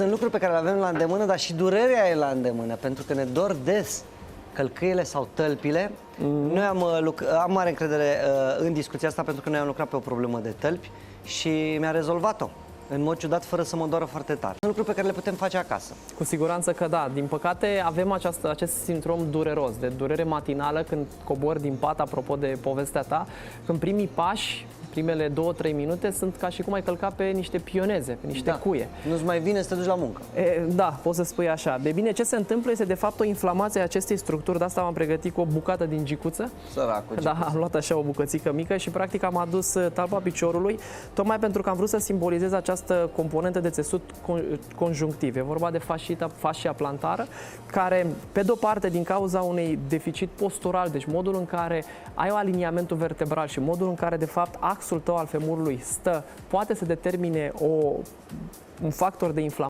Sunt lucruri pe care le avem la îndemână, dar și durerea e la îndemână, pentru că ne dor des călcâiele sau tălpile. Noi am mare încredere în discuția asta, pentru că noi am lucrat pe o problemă de tălpi și mi-a rezolvat-o în mod ciudat, fără să mă doară foarte tare. Sunt lucruri pe care le putem face acasă. Cu siguranță că da. Din păcate avem acest sindrom dureros, de durere matinală când cobori din pat, apropo de povestea ta, când primii pași, primele 2-3 minute, sunt ca și cum ai călca pe niște pioneze, pe niște cuie. Nu-ți mai vine să te duci la muncă. Da, poți să spui așa. De bine, ce se întâmplă este de fapt o inflamație a acestei structuri. De asta m-am pregătit cu o bucată din gicuță. Săracul. Da, am luat așa o bucățică mică și practic am adus talpa piciorului, tocmai pentru că am vrut să simbolizez această componentă de țesut conjunctiv. E vorba de fascia plantară, care, pe de-o parte, din cauza unui deficit postural, deci modul în care ai aliniamentul vertebral și modul în care, de fapt, axul tău al femurului stă, poate să determine un factor de inflamație